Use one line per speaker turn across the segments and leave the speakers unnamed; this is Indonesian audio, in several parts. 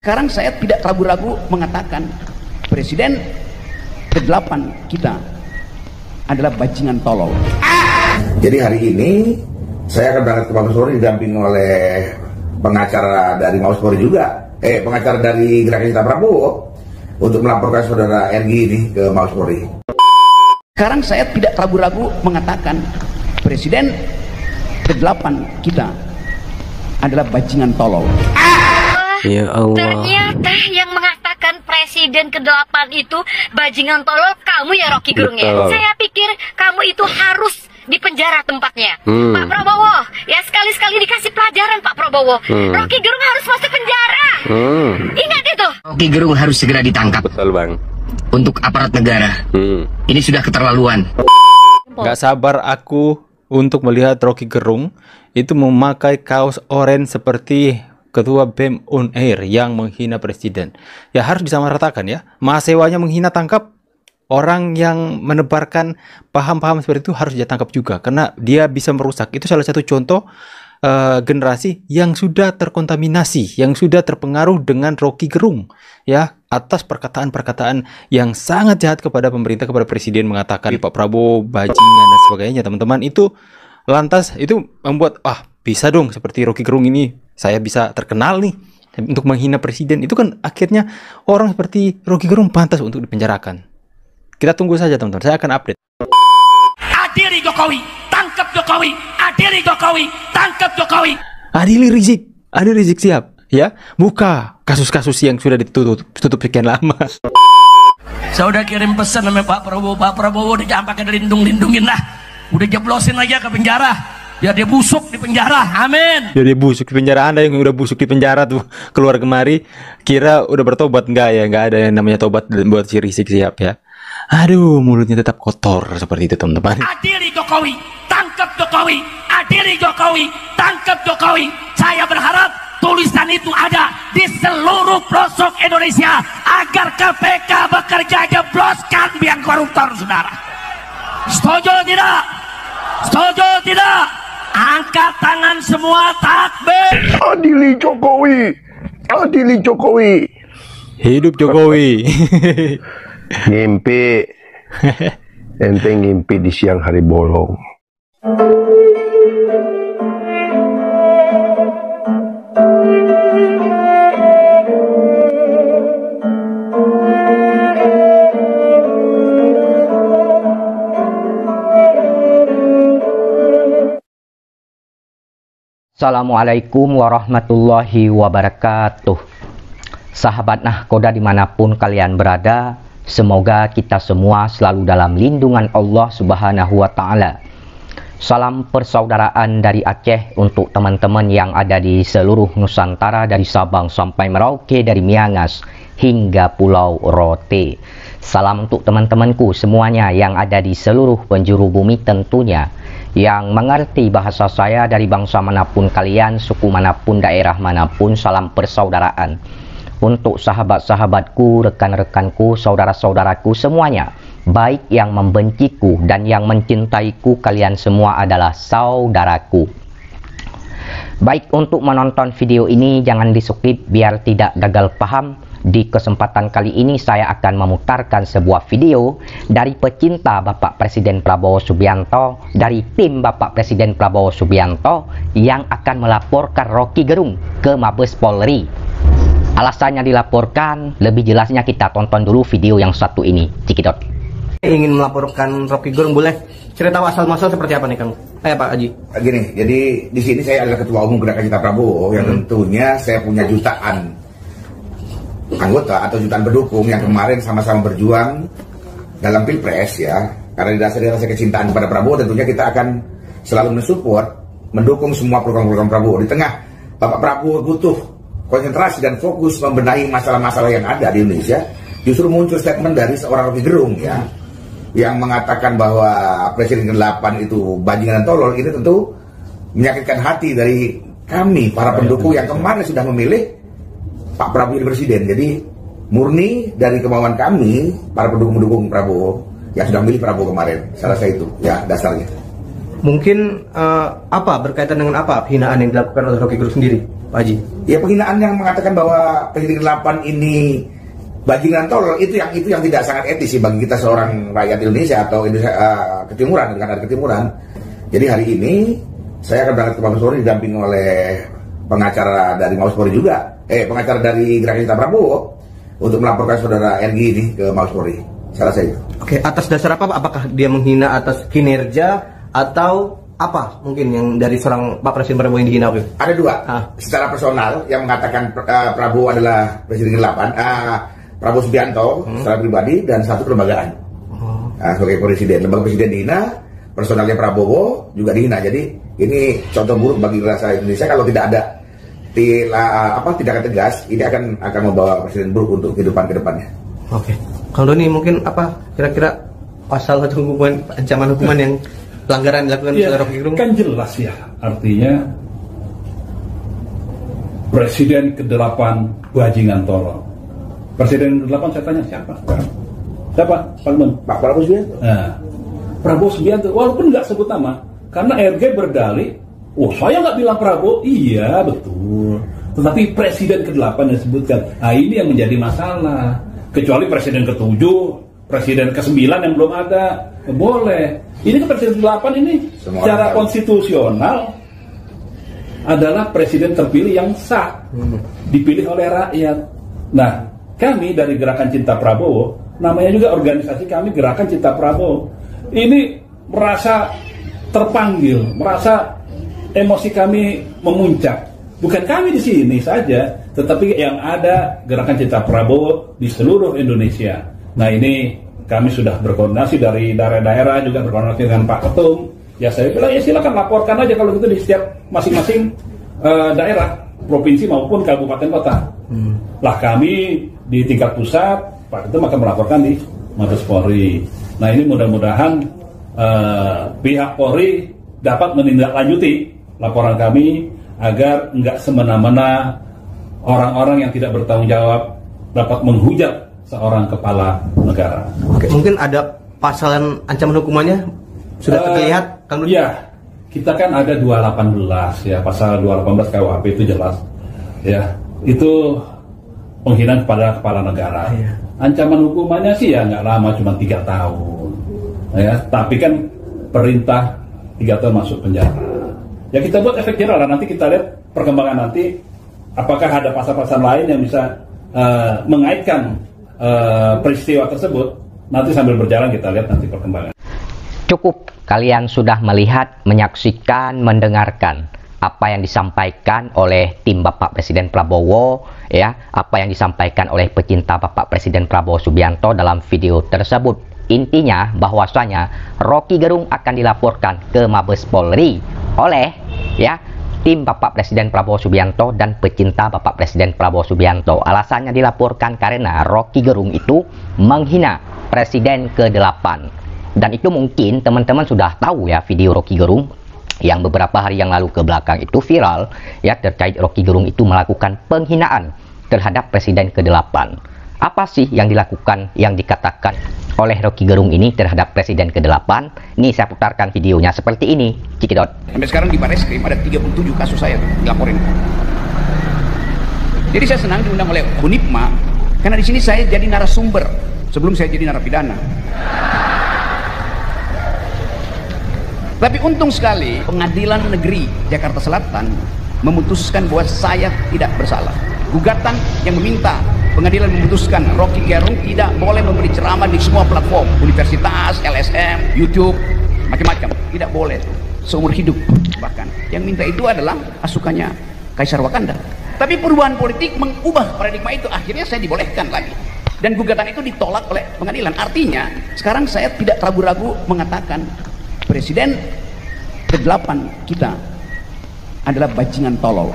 Sekarang saya tidak ragu-ragu mengatakan Presiden ke-8 kita adalah bajingan tolol.
Jadi hari ini saya akan berangkat ke Mabes Polri didampingi oleh pengacara dari Mabes Polri juga, pengacara dari Gerakan Cinta Prabowo untuk melaporkan saudara RG ini ke Mabes Polri.
Sekarang saya tidak ragu-ragu mengatakan Presiden ke-8 kita adalah bajingan tolol.
Ya Allah.
Ternyata yang mengatakan Presiden ke-8 itu bajingan tolol kamu ya, Rocky Gerung ya. Saya pikir kamu itu harus di penjara tempatnya. Pak Prabowo, ya sekali-sekali dikasih pelajaran Pak Prabowo. Rocky Gerung harus masuk penjara. Ingat itu.
Rocky Gerung harus segera ditangkap.
Betul bang.
Untuk aparat negara. Ini sudah keterlaluan.
Gak sabar aku untuk melihat Rocky Gerung itu memakai kaos oranye seperti Ketua BEM Unair yang menghina presiden. Ya harus disamaratakan ya. Mahasiswanya menghina, tangkap. Orang yang menebarkan paham-paham seperti itu harus dia tangkap juga. Karena dia bisa merusak. Itu salah satu contoh generasi yang sudah terkontaminasi. Yang sudah terpengaruh dengan Rocky Gerung. Ya, atas perkataan-perkataan yang sangat jahat kepada pemerintah, kepada presiden, mengatakan Pak Prabowo bajingan dan sebagainya. Teman-teman, itu lantas itu membuat, bisa dong seperti Rocky Gerung ini. Saya bisa terkenal nih untuk menghina presiden. Itu kan akhirnya orang seperti Rocky Gerung pantas untuk dipenjarakan. Kita tunggu saja teman-teman. Saya akan update.
Adili Jokowi, tangkap Jokowi. Adili Jokowi, tangkap Jokowi.
Adili Rizik siap ya. Buka kasus-kasus yang sudah ditutup sekian lama.
Saya udah kirim pesan sama Pak Prabowo udah jangan pakai dilindung-lindungin lah. Udah jeblosin aja ke penjara. Biar dia busuk di penjara, amin.
Biar dia busuk di penjara. Anda yang udah busuk di penjara tuh keluar kemari, kira udah bertobat? Enggak ya, enggak ada yang namanya tobat buat si Rizik siap ya. Aduh, mulutnya tetap kotor seperti itu teman-teman.
Adili Jokowi, tangkap Jokowi. Adili Jokowi, tangkap Jokowi. Saya berharap tulisan itu ada di seluruh pelosok Indonesia agar KPK bekerja jebloskan biang koruptor, saudara. Setuju tidak? Setuju tidak? Angkat tangan semua, takbir.
Adili Jokowi, adili Jokowi.
Hidup Jokowi.
Ngimpi. Ente ngimpi di siang hari bolong.
Assalamualaikum warahmatullahi wabarakatuh. Sahabat Nahkoda dimanapun kalian berada, semoga kita semua selalu dalam lindungan Allah Subhanahu wa Ta'ala. Salam persaudaraan dari Aceh untuk teman-teman yang ada di seluruh Nusantara, dari Sabang sampai Merauke, dari Miangas hingga Pulau Rote. Salam untuk teman-temanku semuanya yang ada di seluruh penjuru bumi tentunya, yang mengerti bahasa saya, dari bangsa manapun kalian, suku manapun, daerah manapun. Salam persaudaraan untuk sahabat-sahabatku, rekan-rekanku, saudara-saudaraku semuanya, baik yang membenciku dan yang mencintaiku, kalian semua adalah saudaraku. Baik, untuk menonton video ini jangan di-skip biar tidak gagal paham. Di kesempatan kali ini saya akan memutarkan sebuah video dari pecinta Bapak Presiden Prabowo Subianto, dari tim Bapak Presiden Prabowo Subianto yang akan melaporkan Rocky Gerung ke Mabes Polri. Alasannya dilaporkan, lebih jelasnya kita tonton dulu video yang satu ini. Cikidot.
Ingin melaporkan Rocky Gerung, boleh cerita asal-muasal seperti apa nih Kang? Pak Haji.
Gini, jadi di sini saya adalah Ketua Umum Gerakan Cinta Prabowo yang tentunya saya punya jutaan anggota atau jutaan pendukung yang kemarin sama-sama berjuang dalam Pilpres ya. Karena didasari rasa kecintaan kepada Prabowo, tentunya kita akan selalu mensupport, mendukung semua program-program Prabowo. Di tengah Bapak Prabowo butuh konsentrasi dan fokus membenahi masalah-masalah yang ada di Indonesia, justru muncul statement dari seorang Rocky Gerung ya, yang mengatakan bahwa Presiden ke-8 itu bajingan dan tolol. Ini tentu menyakitkan hati dari kami para pendukung yang kemarin sudah memilih Pak Prabowo jadi presiden. Jadi murni dari kemauan kami para pendukung Prabowo yang sudah memilih Prabowo kemarin. Saya rasa itu ya dasarnya.
Mungkin berkaitan dengan apa hinaan yang dilakukan oleh Rocky Gerung sendiri, Pak Haji?
Ya penghinaan yang mengatakan bahwa Presiden ke-8 ini bajingan tolol itu yang tidak sangat etis sih bagi kita seorang rakyat Indonesia atau Indonesia Ketimuran, dengan ada Ketimuran. Jadi hari ini saya akan berangkat ke Mabes Polri didampingi oleh pengacara dari Mabes Polri juga, pengacara dari Gerakan Cinta Prabowo untuk melaporkan saudara RG ini ke Mabes Polri. Saya rasa itu.
Oke, atas dasar apa Pak? Apakah dia menghina atas kinerja atau apa mungkin yang dari seorang Pak Presiden Prabowo yang dihina?
Ada dua. Secara personal yang mengatakan Prabowo adalah Presiden ke-8, Prabowo Subianto secara pribadi, dan satu kelembagaan. Sebagai presiden, lembaga presiden dihina, personalnya Prabowo juga dihina. Jadi ini contoh buruk bagi rakyat Indonesia kalau tidak ada tindakan tegas. Ini akan membawa presiden buruk untuk kehidupan kedepannya.
Oke, kalau Doni mungkin apa kira-kira pasal atau ancaman hukuman yang pelanggaran dilakukan oleh Rocky Gerung?
Kan jelas ya, artinya Presiden ke-8 bajingan tolol. Presiden ke-8 saya tanya siapa sekarang? Siapa?
Pak Prabowo Subianto.
Nah, Prabowo Subianto, walaupun nggak sebut nama, karena RG berdalih, saya nggak bilang Prabowo. Iya betul, tetapi Presiden ke-8 yang disebutkan. Nah ini yang menjadi masalah. Kecuali Presiden ke-7, Presiden ke-9 yang belum ada, boleh. Ini kan Presiden ke-8 ini secara konstitusional adalah Presiden terpilih yang sah, dipilih oleh rakyat. Nah, kami dari Gerakan Cinta Prabowo, namanya juga organisasi kami Gerakan Cinta Prabowo, ini merasa terpanggil, merasa emosi kami memuncak. Bukan kami di sini saja, tetapi yang ada Gerakan Cinta Prabowo di seluruh Indonesia. Nah ini kami sudah berkoordinasi dari daerah-daerah, juga berkoordinasi dengan Pak Ketum. Ya saya bilang ya silakan laporkan aja kalau gitu di setiap masing-masing daerah, provinsi maupun kabupaten kota. Lah kami di tingkat pusat, Pak Ketum akan melaporkan di Mabes Polri. Nah ini mudah-mudahan pihak Polri dapat menindaklanjuti laporan kami agar nggak semena-mena orang-orang yang tidak bertanggung jawab dapat menghujat seorang kepala negara.
Oke, mungkin ada pasal ancaman hukumannya sudah terlihat kan?
Ya, kita kan ada 218 ya, pasal 218 KUHP itu jelas ya, itu penghinaan kepada kepala negara. Ancaman hukumannya sih ya nggak lama, cuma 3 tahun ya, tapi kan perintah 3 tahun masuk penjara. Ya kita buat efek jerah lah, nanti kita lihat perkembangan nanti apakah ada pasal-pasal lain yang bisa mengaitkan peristiwa tersebut. Nanti sambil berjalan kita lihat nanti perkembangan.
Cukup kalian sudah melihat, menyaksikan, mendengarkan apa yang disampaikan oleh tim Bapak Presiden Prabowo, ya, apa yang disampaikan oleh pecinta Bapak Presiden Prabowo Subianto dalam video tersebut. Intinya bahwasanya Rocky Gerung akan dilaporkan ke Mabes Polri oleh ya tim Bapak Presiden Prabowo Subianto dan pecinta Bapak Presiden Prabowo Subianto. Alasannya dilaporkan karena Rocky Gerung itu menghina Presiden ke-8. Dan itu mungkin teman-teman sudah tahu ya, video Rocky Gerung yang beberapa hari yang lalu ke belakang itu viral ya, terkait Rocky Gerung itu melakukan penghinaan terhadap Presiden ke-8. Apa sih yang dilakukan, yang dikatakan oleh Rocky Gerung ini terhadap Presiden ke-8? Nih saya putarkan videonya seperti ini, Cikidot.
Sampai sekarang di Barreskrim ada 37 kasus saya dilaporin. Jadi saya senang diundang oleh Unipma karena di sini saya jadi narasumber sebelum saya jadi narapidana. Tapi untung sekali Pengadilan Negeri Jakarta Selatan memutuskan bahwa saya tidak bersalah. Gugatan yang meminta pengadilan memutuskan Rocky Gerung tidak boleh memberi ceramah di semua platform, universitas, LSM, YouTube, macam-macam, tidak boleh seumur hidup. Bahkan yang minta itu adalah pasukannya Kaisar Wakanda. Tapi perubahan politik mengubah paradigma itu, akhirnya saya dibolehkan lagi. Dan gugatan itu ditolak oleh pengadilan. Artinya sekarang saya tidak ragu-ragu mengatakan Presiden ke-8 kita adalah bajingan tolol.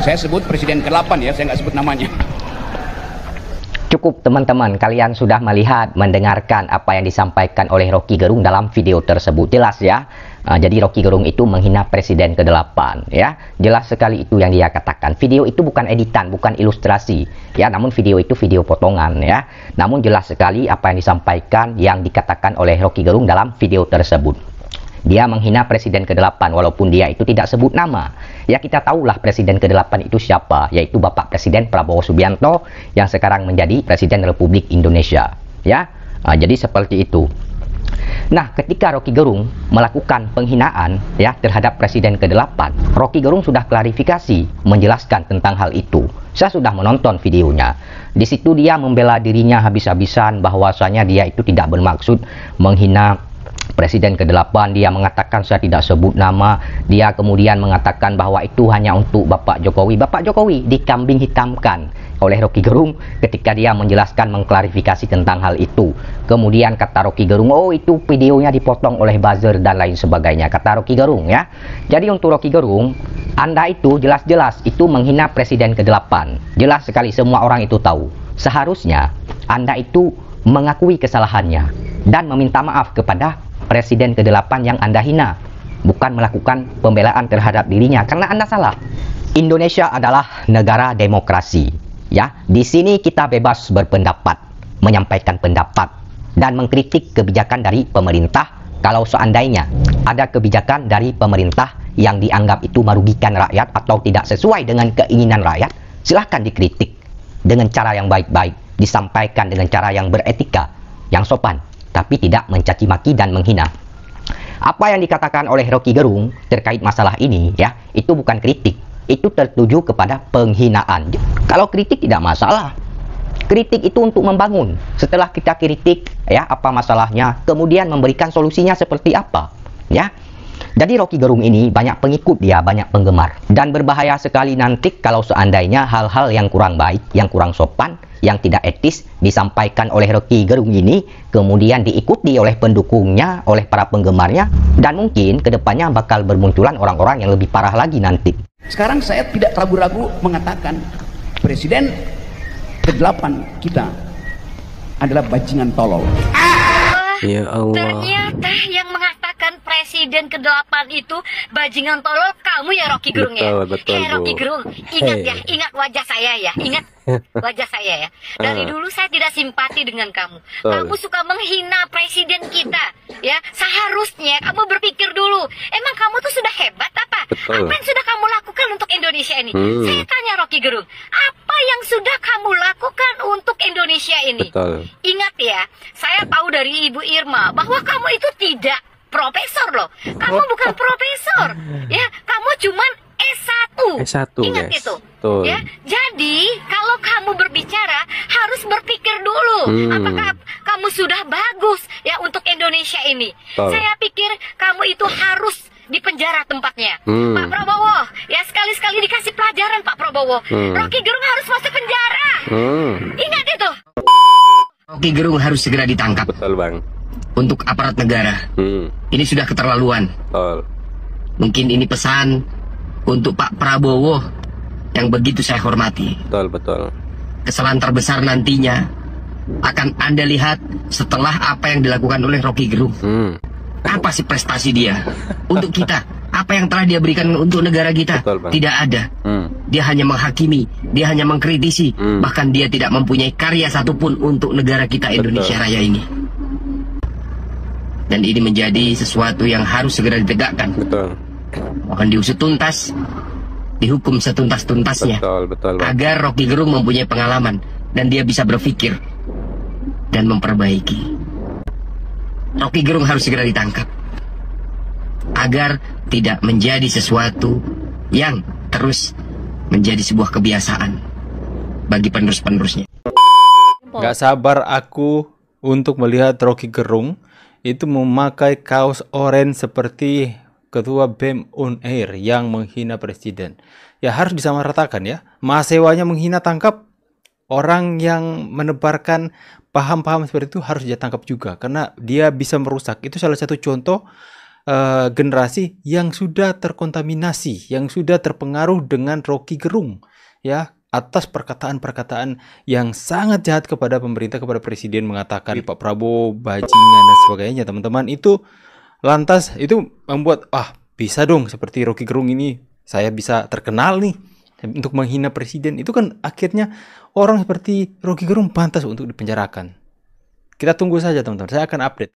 Saya sebut Presiden ke-8 ya, saya nggak sebut namanya.
Cukup teman-teman, kalian sudah melihat, mendengarkan apa yang disampaikan oleh Rocky Gerung dalam video tersebut. Jelas ya, Jadi Rocky Gerung itu menghina Presiden ke-8 ya. Jelas sekali itu yang dia katakan. Video itu bukan editan, bukan ilustrasi ya, namun video itu video potongan ya. Namun jelas sekali apa yang disampaikan, yang dikatakan oleh Rocky Gerung dalam video tersebut. Dia menghina Presiden ke-8 walaupun dia itu tidak sebut nama. Ya, kita tahulah Presiden ke-8 itu siapa, yaitu Bapak Presiden Prabowo Subianto yang sekarang menjadi Presiden Republik Indonesia ya. Jadi seperti itu. Nah, ketika Rocky Gerung melakukan penghinaan ya terhadap Presiden ke-8, Rocky Gerung sudah klarifikasi menjelaskan tentang hal itu. Saya sudah menonton videonya. Di situ dia membela dirinya habis-habisan bahwasanya dia itu tidak bermaksud menghina Presiden ke-8. Dia mengatakan saya tidak sebut nama. Dia kemudian mengatakan bahwa itu hanya untuk Bapak Jokowi. Bapak Jokowi dikambing hitamkan oleh Rocky Gerung ketika dia menjelaskan, mengklarifikasi tentang hal itu. Kemudian kata Rocky Gerung, oh itu videonya dipotong oleh buzzer dan lain sebagainya, kata Rocky Gerung ya. Jadi untuk Rocky Gerung, Anda itu jelas-jelas itu menghina Presiden ke-8. Jelas sekali, semua orang itu tahu. Seharusnya Anda itu mengakui kesalahannya dan meminta maaf kepada Presiden ke-8 yang Anda hina, bukan melakukan pembelaan terhadap dirinya, karena Anda salah. Indonesia adalah negara demokrasi. Ya, di sini kita bebas berpendapat, menyampaikan pendapat, dan mengkritik kebijakan dari pemerintah. Kalau seandainya ada kebijakan dari pemerintah yang dianggap itu merugikan rakyat atau tidak sesuai dengan keinginan rakyat, silahkan dikritik dengan cara yang baik-baik, disampaikan dengan cara yang beretika, yang sopan, tapi tidak mencaci maki dan menghina. Apa yang dikatakan oleh Rocky Gerung terkait masalah ini ya, itu bukan kritik. Itu tertuju kepada penghinaan. Kalau kritik tidak masalah. Kritik itu untuk membangun. Setelah kita kritik ya apa masalahnya, kemudian memberikan solusinya seperti apa ya. Jadi Rocky Gerung ini banyak pengikut, dia banyak penggemar, dan berbahaya sekali nanti kalau seandainya hal-hal yang kurang baik, yang kurang sopan, yang tidak etis disampaikan oleh Rocky Gerung ini kemudian diikuti oleh pendukungnya, oleh para penggemarnya, dan mungkin kedepannya bakal bermunculan orang-orang yang lebih parah lagi nanti.
Sekarang saya tidak ragu-ragu mengatakan Presiden ke-8 kita adalah bajingan tolol.
Ya Allah.
Ternyata yang mengatakan Presiden ke-8 itu bajingan tolol kamu ya, Rocky Gerung ya.
Betul,
Rocky Gerung, ingat ya, ingat wajah saya ya, ingat wajah saya ya. Dari dulu saya tidak simpati dengan kamu. Kamu suka menghina presiden kita ya. Seharusnya kamu berpikir dulu, emang kamu tuh sudah hebat apa? Apa yang sudah kamu lakukan untuk Indonesia ini? Saya tanya Rocky Gerung, apa yang sudah kamu lakukan untuk Indonesia ini? Ingat ya, saya tahu dari Ibu Irma bahwa kamu itu tidak profesor loh. Kamu bukan profesor ya, kamu cuman S1. Ingat
guys.
itu. Ya, jadi kalau kamu berbicara harus berpikir dulu, apakah kamu sudah bagus ya untuk Indonesia ini. Saya pikir kamu itu harus dipenjara tempatnya. Pak Prabowo, ya sekali-sekali dikasih pelajaran Pak Prabowo. Rocky Gerung harus masuk penjara. Ingat itu.
Rocky Gerung harus segera ditangkap.
Betul, Bang.
Untuk aparat negara. Ini sudah keterlaluan. Mungkin ini pesan untuk Pak Prabowo yang begitu saya hormati.
Betul.
Kesalahan terbesar nantinya akan Anda lihat setelah apa yang dilakukan oleh Rocky Gerung. Apa sih prestasi dia untuk kita? Apa yang telah dia berikan untuk negara kita? Tidak ada. Dia hanya menghakimi, dia hanya mengkritisi, bahkan dia tidak mempunyai karya satupun untuk negara kita Indonesia Raya ini. Dan ini menjadi sesuatu yang harus segera ditegakkan. Akan diusut tuntas, dihukum setuntas-tuntasnya, agar Rocky Gerung mempunyai pengalaman dan dia bisa berpikir dan memperbaiki. Rocky Gerung harus segera ditangkap agar tidak menjadi sesuatu yang terus menjadi sebuah kebiasaan bagi penerus-penerusnya.
Gak sabar aku untuk melihat Rocky Gerung itu memakai kaos oranye seperti Ketua BEM Unair yang menghina presiden. Ya harus disamaratakan ya. Mahasiswanya menghina, tangkap. Orang yang menebarkan paham-paham seperti itu harus dia tangkap juga, karena dia bisa merusak. Itu salah satu contoh generasi yang sudah terkontaminasi, yang sudah terpengaruh dengan Rocky Gerung ya, atas perkataan-perkataan yang sangat jahat kepada pemerintah, kepada presiden, mengatakan Pak Prabowo bajingan dan sebagainya. Teman-teman, itu Lantas itu membuat, bisa dong seperti Rocky Gerung ini, saya bisa terkenal nih untuk menghina presiden. Itu kan akhirnya orang seperti Rocky Gerung pantas untuk dipenjarakan. Kita tunggu saja teman-teman, saya akan update.